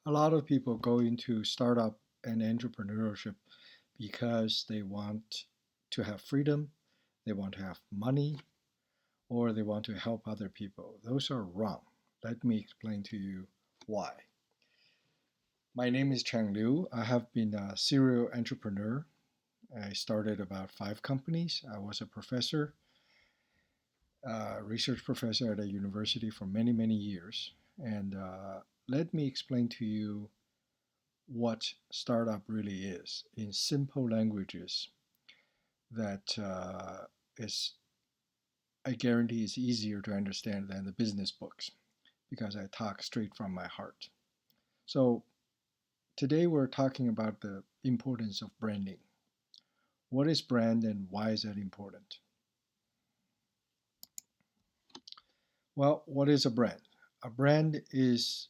A lot of people go into startup and entrepreneurship because they want to have freedom, they want to have money, or they want to help other people. Those are wrong. Let me explain to you why. My name is Chang Liu. I have been a serial entrepreneur. I started about 5 companies. I was a professor, research professor at a university for many, many years. And let me explain to you what startup really is in simple languages that is, I guarantee, is easier to understand than the business books because I talk straight from my heart. So today we're talking about the importance of branding. What is brand and why is that important? Well, what is a brand? A brand is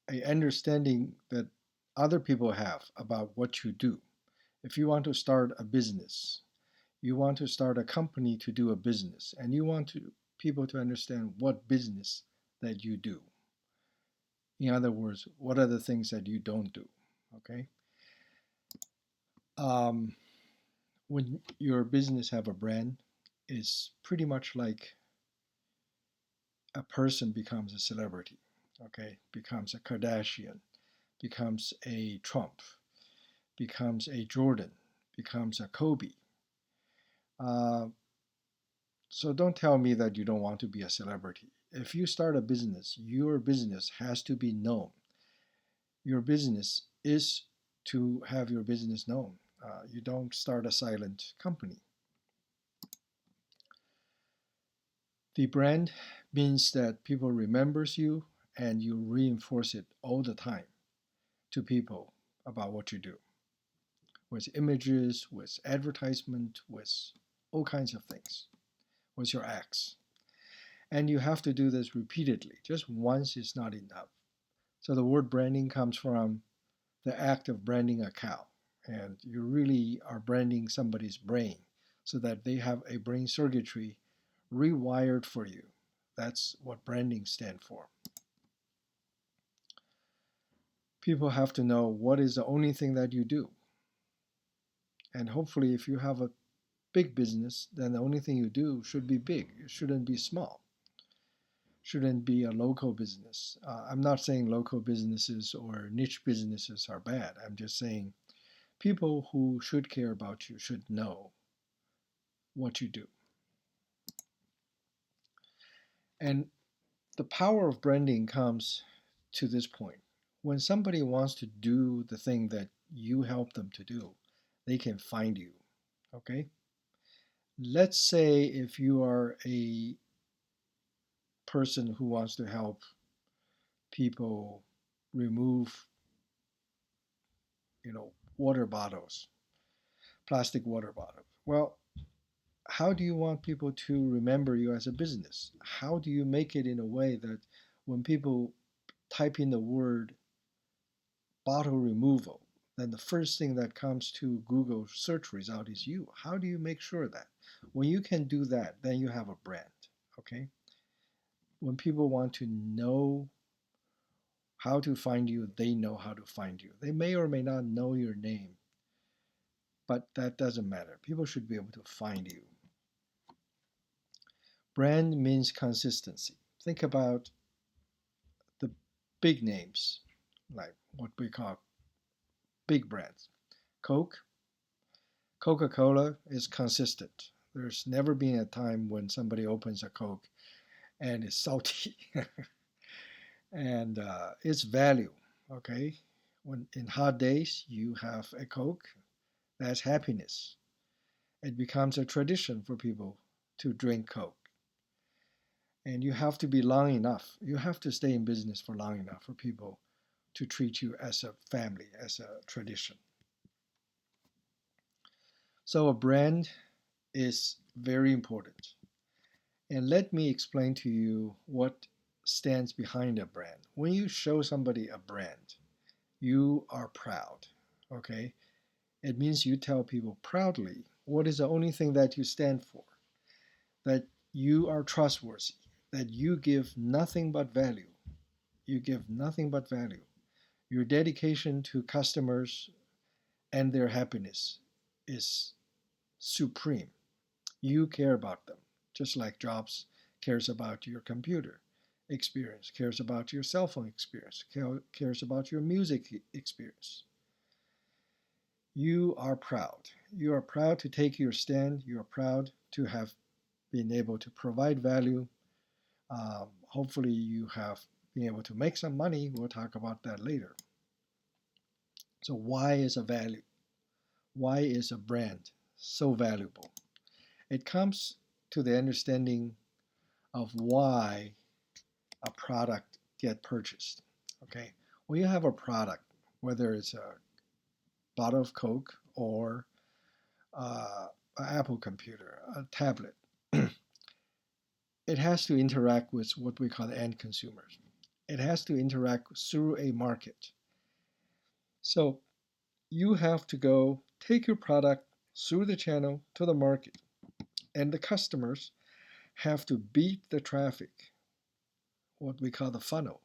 a understanding that other people have about what you do. If you want to start a business, you want to start a company to do a business, and you want people to understand what business that you do. In other words, what are the things that you don't do? Okay. Um, when your business have a brand, it's pretty much like a person becomes a celebrity. Okay, becomes a Kardashian, becomes a Trump, becomes a Jordan, becomes a Kobe. Uh, So don't tell me that you don't want to be a celebrity. If you start a business, your business has to be known. Your business is to have your business known. You don't start a silent company. The brand means that people remembers you and you reinforce it all the time to people about what you do with images, with advertisement, with all kinds of things, with your acts. And you have to do this repeatedly. Just once is not enough. So the word branding comes from the act of branding a cow. And you really are branding somebody's brain so that they have a brain circuitry rewired for you. That's what branding stands for. People have to know what is the only thing that you do. And hopefully, if you have a big business, then the only thing you do should be big. It shouldn't be small. Shouldn't be a local business. I'm not saying local businesses or niche businesses are bad. I'm just saying people who should care about you should know what you do. And the power of branding comes to this point. When somebody wants to do the thing that you help them to do, they can find you. Okay? Let's say if you are a person who wants to help people remove, water bottles, plastic water bottles. Well, how do you want people to remember you as a business? How do you make it in a way that when people type in the word bottle removal, then the first thing that comes to Google search result is you? How do you make sure that? When you can do that, then you have a brand. Okay? When people want to know how to find you, they know how to find you. They may or may not know your name, but that doesn't matter. People should be able to find you. Brand means consistency. Think about the big names, like what we call big brands. Coke, Coca Cola is consistent. There's never been a time when somebody opens a Coke and it's salty. And it's value, okay? When in hot days you have a Coke, that's happiness. It becomes a tradition for people to drink Coke. And you have to be long enough. You have to stay in business for long enough for people to treat you as a family, as a tradition. So a brand is very important. And let me explain to you what stands behind a brand. When you show somebody a brand, you are proud. Okay? It means you tell people proudly what is the only thing that you stand for, that you are trustworthy, that you give nothing but value. You give nothing but value. Your dedication to customers and their happiness is supreme. You care about them, just like Jobs cares about your computer experience, cares about your cell phone experience, cares about your music experience. You are proud. You are proud to take your stand. You are proud to have been able to provide value. Hopefully, you have been able to make some money. We'll talk about that later. So, why is a value? Why is a brand so valuable? It comes to the understanding of why a product get purchased. Okay, when you have a product, whether it's a bottle of Coke or an Apple computer, a tablet, it has to interact with what we call the end consumers. It has to interact through a market. So you have to go take your product through the channel to the market, and the customers have to beat the traffic, what we call the funnel,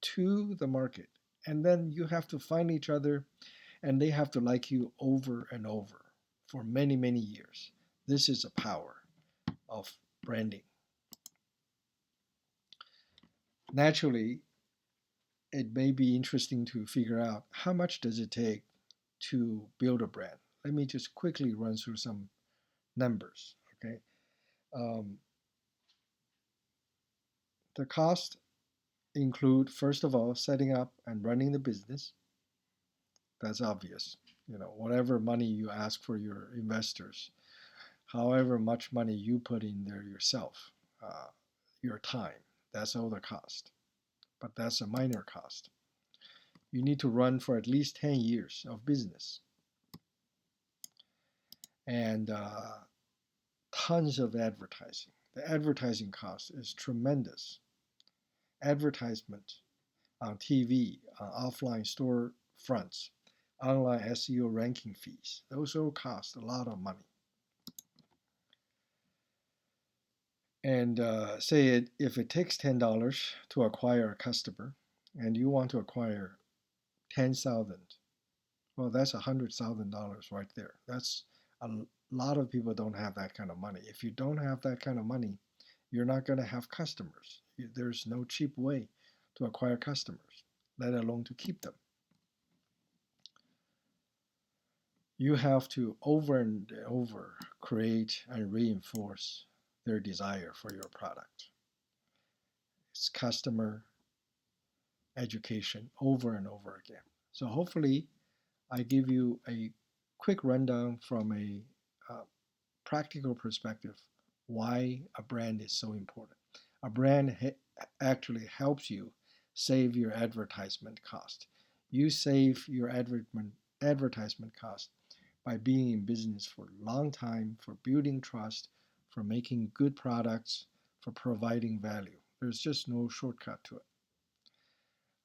to the market. And then you have to find each other, and they have to like you over and over for many, many years. This is the power of branding. Naturally, it may be interesting to figure out how much does it take to build a brand. Let me just quickly run through some numbers. Okay, um, the cost include first of all setting up and running the business. That's obvious. Whatever money you ask for your investors, however much money you put in there yourself, uh, your time, that's all the cost. But that's a minor cost. You need to run for at least 10 years of business and tons of advertising. The advertising cost is tremendous. Advertisement on TV, offline store fronts, online SEO ranking fees, those all cost a lot of money. And say if it takes $10 to acquire a customer and you want to acquire 10,000, well, that's $100,000 right there. That's a lot of people don't have that kind of money. If you don't have that kind of money, you're not going to have customers. There's no cheap way to acquire customers, let alone to keep them. You have to over and over create and reinforce their desire for your product. It's customer education over and over again. So hopefully I give you a quick rundown from a practical perspective why a brand is so important. A brand actually helps you save your advertisement cost. You save your advertisement cost by being in business for a long time, for building trust, for making good products, for providing value. There's just no shortcut to it.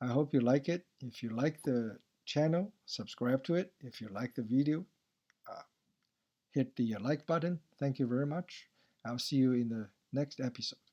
I hope you like it. If you like the channel, subscribe to it. If you like the video, uh, hit the like button. Thank you very much. I'll see you in the next episode.